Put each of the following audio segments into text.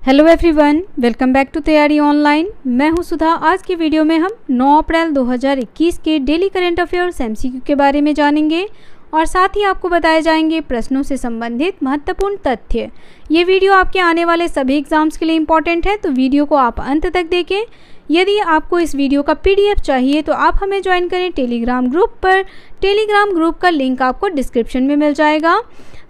Hello everyone, welcome back to Taiyari online. मैं हूं सुधा। आज की वीडियो में हम 9 अप्रैल 2021 के डेली करंट अफेयर्स एमसीक्यू के बारे में जानेंगे और साथ ही आपको बताए जाएंगे प्रश्नों से संबंधित महत्वपूर्ण तथ्य। ये वीडियो आपके आने वाले सभी एग्जाम्स के लिए इम्पॉर्टेंट है, तो वीडियो को आप अंत तक देखें। यदि आपको इस वीडियो का PDF चाहिए तो आप हमें ज्वाइन करें टेलीग्राम ग्रुप पर। टेलीग्राम ग्रुप का लिंक आपको डिस्क्रिप्शन में मिल जाएगा।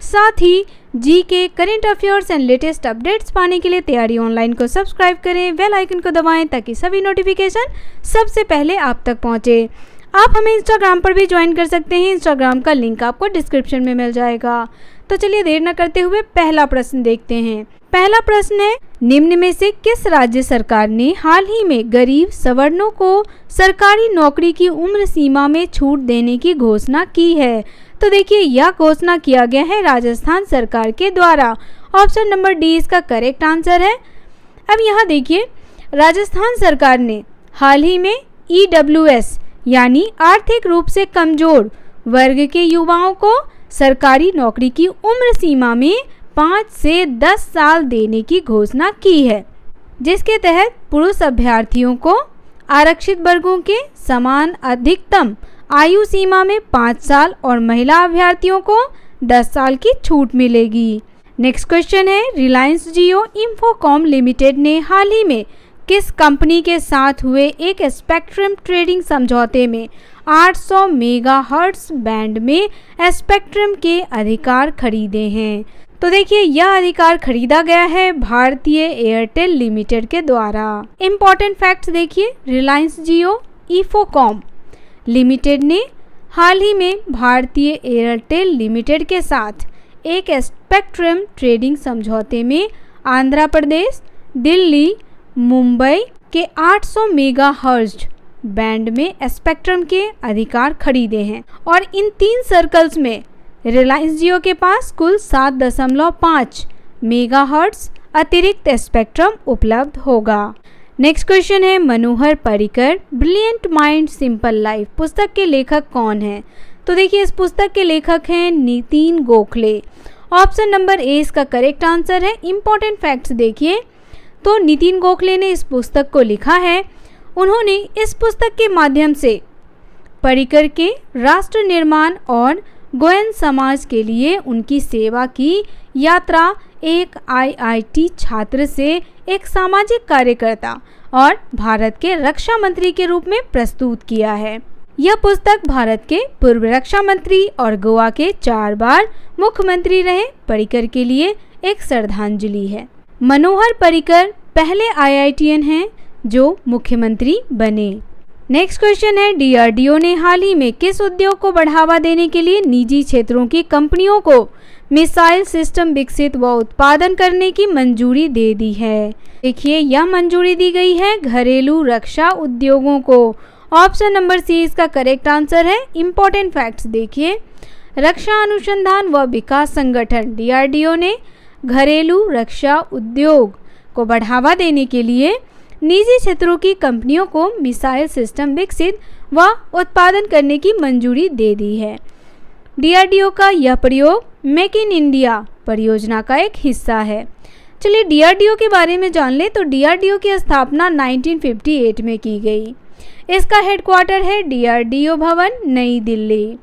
साथ ही GK, current affairs and latest updates पाने के लिए तैयारी ऑनलाइन को सब्सक्राइब करें, बेल आइकन को दबाएं ताकि सभी नोटिफिकेशन सबसे पहले आप तक पहुंचे। आप हमें इंस्टाग्राम पर भी ज्वाइन कर सकते हैं, इंस्टाग्राम का लिंक आपको डिस्क्रिप्शन में मिल जाएगा। तो चलिए देर न करते हुए पहला प्रश्न देखते हैं। पहला प्रश्न है, निम्न में से किस राज्य सरकार ने हाल ही में गरीब सवर्णों को सरकारी नौकरी की उम्र सीमा में छूट देने की घोषणा की है? तो देखिए, यह घोषणा किया गया है राजस्थान सरकार के द्वारा। ऑप्शन नंबर डी इसका करेक्ट आंसर है। अब यहाँ देखिए, राजस्थान सरकार ने हाल ही में EWS यानी आर्थिक रूप से कमजोर वर्ग के युवाओं को सरकारी नौकरी की उम्र सीमा में 5 से 10 साल देने की घोषणा की है, जिसके तहत पुरुष अभ्यर्थियों को आरक्षित वर्गों के समान अधिकतम आयु सीमा में 5 साल और महिला अभ्यर्थियों को 10 साल की छूट मिलेगी। नेक्स्ट क्वेश्चन है, रिलायंस जियो इंफोकॉम लिमिटेड ने हाल ही में किस कंपनी के साथ हुए एक स्पेक्ट्रम ट्रेडिंग समझौते में 800 मेगाहर्ट्ज बैंड में स्पेक्ट्रम के अधिकार खरीदे हैं? तो देखिए, यह अधिकार खरीदा गया है भारतीय एयरटेल लिमिटेड के द्वारा। इम्पोर्टेंट फैक्ट्स देखिए, रिलायंस जियो इंफोकॉम लिमिटेड ने हाल ही में भारतीय एयरटेल लिमिटेड के साथ एक स्पेक्ट्रम ट्रेडिंग समझौते में आंध्र प्रदेश, दिल्ली, मुंबई के 800 मेगाहर्ट्ज बैंड में स्पेक्ट्रम के अधिकार खरीदे हैं और इन 3 सर्कल्स में रिलायंस जियो के पास कुल 7.5 मेगाहर्ट्ज अतिरिक्त स्पेक्ट्रम उपलब्ध होगा। नेक्स्ट क्वेश्चन है, Manohar Parrikar brilliant mind simple life पुस्तक के लेखक कौन है? तो देखिए, इस पुस्तक के लेखक हैं Nitin Gokhale. Option number A इसका करेक्ट आंसर है। इम्पोर्टेंट फैक्ट्स देखिए, तो नितिन गोखले ने इस पुस्तक को लिखा है। उन्होंने इस पुस्तक के माध्यम से पर्रिकर के राष्ट्र निर्माण और गोयन समाज के लिए उनकी सेवा की यात्रा एक IIT छात्र से एक सामाजिक कार्यकर्ता और भारत के रक्षा मंत्री के रूप में प्रस्तुत किया है। यह पुस्तक भारत के पूर्व रक्षा मंत्री और गोवा के 4 बार मुख्यमंत्री रहे पर्रिकर के लिए एक श्रद्धांजलि है। मनोहर पर्रिकर पहले IITian हैं जो मुख्यमंत्री बने। नेक्स्ट क्वेश्चन है, DRDO ने हाल ही में किस उद्योग को बढ़ावा देने के लिए निजी क्षेत्रों की कंपनियों को मिसाइल सिस्टम विकसित व उत्पादन करने की मंजूरी दे दी है? देखिए, यह मंजूरी दी गई है घरेलू रक्षा उद्योगों को। ऑप्शन नंबर सी इसका करेक्ट आंसर है। इम्पोर्टेंट फैक्ट्स देखिए, रक्षा अनुसंधान व विकास संगठन DRDO ने घरेलू रक्षा उद्योग को बढ़ावा देने के लिए निजी क्षेत्रों की कंपनियों को मिसाइल सिस्टम विकसित व उत्पादन करने की मंजूरी दे दी है। DRDO का यह प्रयोग मेक इन इंडिया परियोजना का एक हिस्सा है। चलिए DRDO के बारे में जान ले। तो DRDO की स्थापना 1958 में की गई। इसका हेडक्वार्टर है DRDO भवन, नई दिल्ली।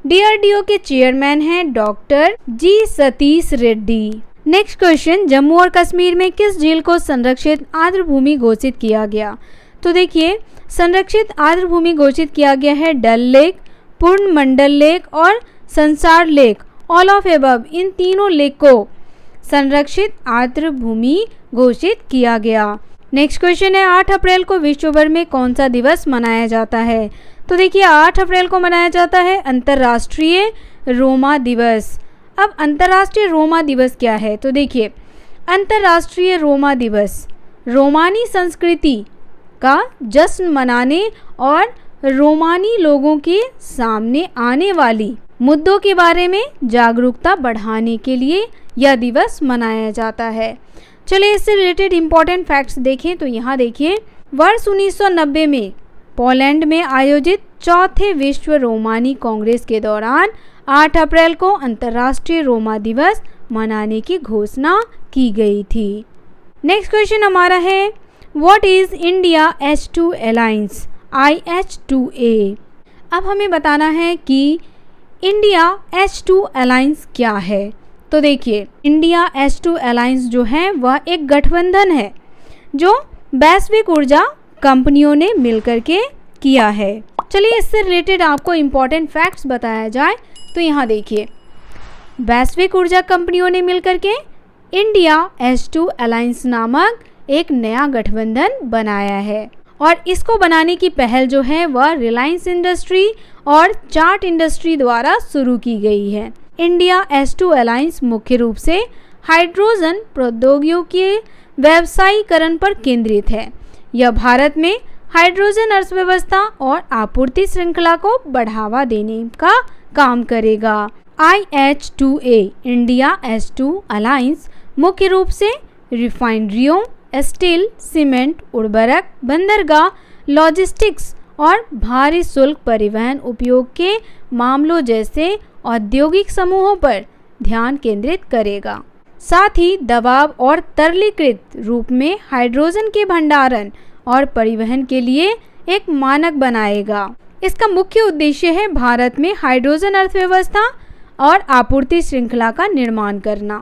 DRDO के चेयरमैन हैं doctor G Satish Reddy. Next question, Jammu और कश्मीर में किस झील को संरक्षित आर्द्र भूमि घोषित किया गया? तो देखिए, संरक्षित आर्द्र भूमि घोषित किया गया है डल लेक, पूर्ण मंडल लेक और संसार लेक। ऑल ऑफ एबव, इन तीनों लेक को संरक्षित आर्द्र भूमि घोषित किया गया। नेक्स्ट क्वेश्चन है, 8 अप्रैल को विश्व भर में कौन सा दिवस मनाया जाता है? तो देखिए, 8 अप्रैल को मनाया जाता है अंतर्राष्ट्रीय रोमा दिवस। अब अंतर्राष्ट्रीय रोमा दिवस क्या है? तो देखिए, अंतर्राष्ट्रीय रोमा दिवस रोमानी संस्कृति का जश्न मनाने और रोमानी लोगों के सामने आने वाली मुद्दों के बारे में जागरूकता बढ़ाने के लिए यह दिवस मनाया जाता है। चलिए इससे रिलेटेड इम्पोर्टेंट फैक्ट्स देखें। तो यहाँ देखिए, वर्ष 1990 में पोलैंड में आयोजित चौथे विश्व रोमानी कांग्रेस के दौरान 8 अप्रैल को अंतर्राष्ट्रीय रोमा दिवस मनाने की घोषणा की गई थी। नेक्स्ट क्वेश्चन हमारा है what is India H2 alliance IH2A। अब हमें बताना है कि इंडिया H2 अलायंस क्या है। तो देखिए, इंडिया H2 अलायंस जो है वह एक गठबंधन है जो वैश्विक ऊर्जा कंपनियों ने मिलकर के किया है। चलिए इससे रिलेटेड आपको इम्पोर्टेंट फैक्ट्स बताया जाए तो यहाँ देखिए, वैश्विक ऊर्जा कंपनियों ने मिलकर के इंडिया H2 अलायंस नामक एक नया गठबंधन बनाया है और इसको बनाने की पहल जो है वह रिलायंस इंडस्ट्री और चार्ट इंडस्ट्री द्वारा शुरू की गई है। इंडिया H2 अलायंस मुख्य रूप से हाइड्रोजन प्रौद्योगिकी के व्यवसायीकरण पर केंद्रित है। यह भारत में हाइड्रोजन अर्थव्यवस्था और आपूर्ति श्रृंखला को बढ़ावा देने का काम करेगा। IH2A इंडिया H2 अलायंस मुख्य रूप से रिफाइनरियों, स्टील, सीमेंट, उर्वरक, बंदरगाह, लॉजिस्टिक्स और भारी शुल्क परिवहन उपयोग के मामलों जैसे औद्योगिक समूहों पर ध्यान केंद्रित करेगा। साथ ही दबाव और तरलीकृत रूप में हाइड्रोजन के भंडारण और परिवहन के लिए एक मानक बनाएगा। इसका मुख्य उद्देश्य है भारत में हाइड्रोजन अर्थव्यवस्था और आपूर्ति श्रृंखला का निर्माण करना,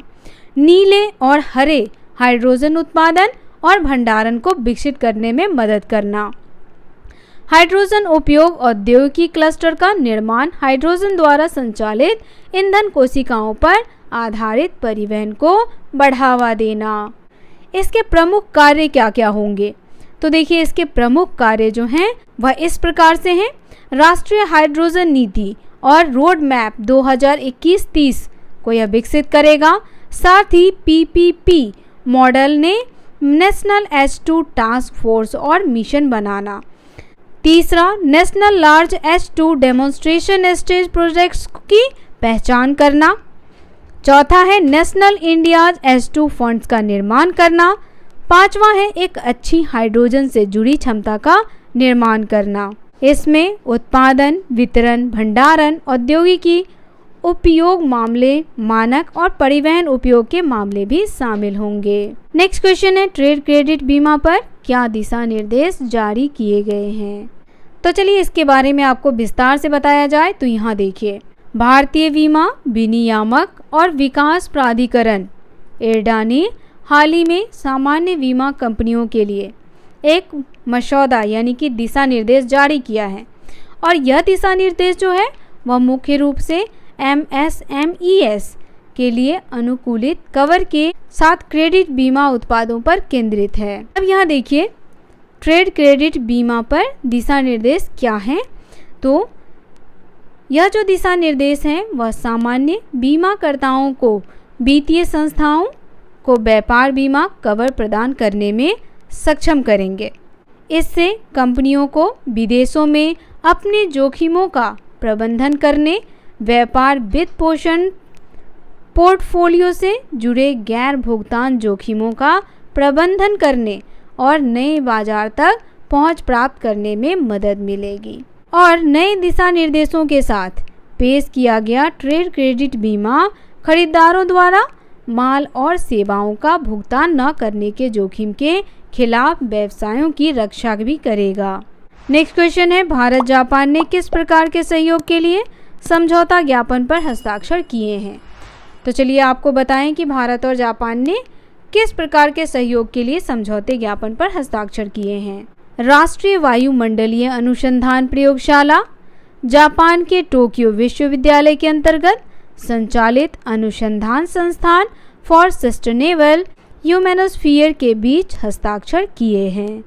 नीले और हरे हाइड्रोजन उत्पादन और भंडारण को विकसित करने में मदद करना, हाइड्रोजन उपयोग औद्योगिक क्लस्टर का निर्माण, हाइड्रोजन द्वारा संचालित ईंधन कोशिकाओं पर आधारित परिवहन को बढ़ावा देना। इसके प्रमुख कार्य क्या क्या होंगे? तो देखिए, इसके प्रमुख कार्य जो हैं वह इस प्रकार से हैं। राष्ट्रीय हाइड्रोजन नीति और रोड मैप 2021-30 को यह विकसित करेगा। साथ ही PPP मॉडल ने नेशनल H2 टास्क फोर्स और मिशन बनाना। तीसरा, national large H2 demonstration stage projects की पहचान करना। चौथा है नेशनल इंडिया H2 फंड्स का निर्माण करना। पांचवा है एक अच्छी हाइड्रोजन से जुड़ी क्षमता का निर्माण करना। इसमें उत्पादन, वितरण, भंडारण, औद्योगिकी उपयोग मामले, मानक और परिवहन उपयोग के मामले भी शामिल होंगे। नेक्स्ट क्वेश्चन है ट्रेड क्रेडिट बीमा पर क्या दिशा निर्देश जारी किए गए हैं? तो चलिए इसके बारे में आपको विस्तार से बताया जाए तो यहाँ देखिए, भारतीय बीमा विनियामक और विकास प्राधिकरण IRDA ने हाल ही में सामान्य बीमा कंपनियों के लिए एक मसौदा यानी कि दिशा निर्देश जारी किया है और यह दिशा निर्देश जो है वह मुख्य रूप से MSMEs के लिए अनुकूलित कवर के साथ क्रेडिट बीमा उत्पादों पर केंद्रित है। अब यहाँ देखिए, ट्रेड क्रेडिट बीमा पर दिशा निर्देश क्या हैं? तो यह जो दिशा निर्देश हैं वह सामान्य बीमाकर्ताओं को वित्तीय संस्थाओं को व्यापार बीमा कवर प्रदान करने में सक्षम करेंगे। इससे कंपनियों को विदेशों में अपने जोखिमों का प्रबंधन करने, व्यापार वित्त पोषण पोर्टफोलियो से जुड़े गैर भुगतान जोखिमों का प्रबंधन करने और नए बाजार तक पहुंच प्राप्त करने में मदद मिलेगी। और नए दिशा निर्देशों के साथ पेश किया गया ट्रेड क्रेडिट बीमा खरीदारों द्वारा माल और सेवाओं का भुगतान न करने के जोखिम के खिलाफ व्यवसायों की रक्षा भी करेगा। नेक्स्ट क्वेश्चन है भारत जापान ने किस प्रकार के सहयोग के लिए समझौता ज्ञापन पर हस्ताक्षर किए हैं? तो चलिए आपको बताएं कि भारत और जापान ने किस प्रकार के सहयोग के लिए समझौते ज्ञापन पर हस्ताक्षर किए हैं। राष्ट्रीय वायुमंडलीय अनुसंधान प्रयोगशाला जापान के टोक्यो विश्वविद्यालय के अंतर्गत संचालित अनुसंधान संस्थान फॉर सस्टेनेबल ह्यूमैनोस्फीयर के बीच हस्ताक्षर किए हैं।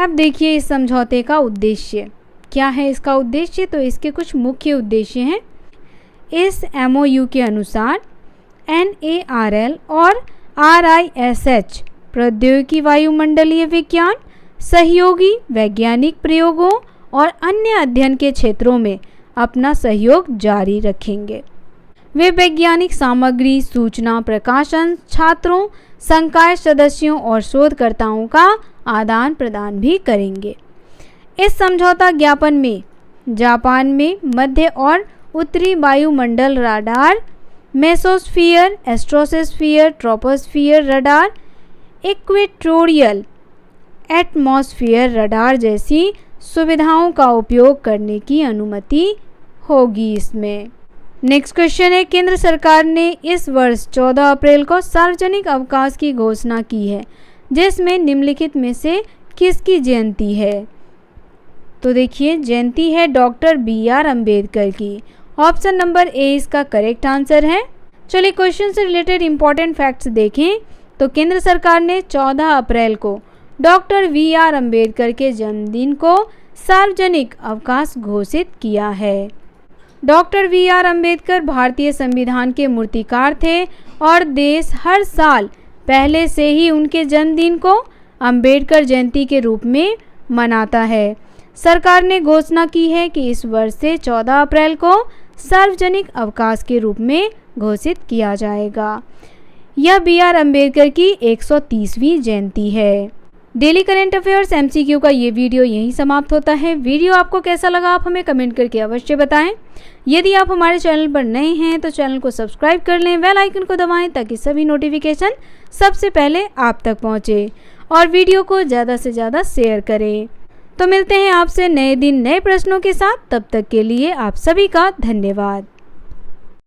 अब देखिए इस समझौते का उद्देश्य क्या है। इसका उद्देश्य तो इसके कुछ मुख्य उद्देश्य हैं। इस MOU के अनुसार NARL और RISH प्रौद्योगिकी वायुमंडलीय विज्ञान सहयोगी वैज्ञानिक प्रयोगों और अन्य अध्ययन के क्षेत्रों में अपना सहयोग जारी रखेंगे। वे वैज्ञानिक सामग्री, सूचना, प्रकाशन, छात्रों, संकाय सदस्यों और शोधकर्ताओं का आदान प्रदान भी करेंगे। इस समझौता ज्ञापन में जापान में मध्य और उत्तरी वायुमंडल radar, mesosphere, astrosphere, troposphere radar, equatorial atmosphere radar जैसी सुविधाओं का उपयोग करने की अनुमति होगी इसमें। नेक्स्ट क्वेश्चन है, केंद्र सरकार ने इस वर्ष 14 अप्रैल को सार्वजनिक अवकाश की घोषणा की है, जिसमें निम्नलिखित में से किसकी जयंती है? तो देखिए, जयंती है डॉक्टर BR अम्बेडकर की। ऑप्शन नंबर ए इसका करेक्ट आंसर है। चलिए क्वेश्चन से रिलेटेड इंपॉर्टेंट फैक्ट्स देखें तो केंद्र सरकार ने 14 अप्रैल को डॉक्टर BR अम्बेडकर के जन्मदिन को सार्वजनिक अवकाश घोषित किया है। डॉक्टर BR अम्बेडकर भारतीय संविधान के मूर्तिकार थे और देश हर साल पहले से ही उनके जन्मदिन को अम्बेडकर जयंती के रूप में मनाता है। सरकार ने घोषणा की है कि इस वर्ष से 14 अप्रैल को सार्वजनिक अवकाश के रूप में घोषित किया जाएगा। यह BR अम्बेडकर की 130वीं जयंती है। डेली करंट अफेयर्स MCQ का ये वीडियो यहीं समाप्त होता है। वीडियो आपको कैसा लगा आप हमें कमेंट करके अवश्य बताएं। यदि आप हमारे चैनल पर नए हैं तो चैनल को सब्सक्राइब कर लें, बेल आइकन को दबाएं ताकि सभी नोटिफिकेशन सबसे पहले आप तक पहुंचे और वीडियो को ज़्यादा से ज़्यादा शेयर करें। तो मिलते हैं आपसे नए दिन नए प्रश्नों के साथ। तब तक के लिए आप सभी का धन्यवाद।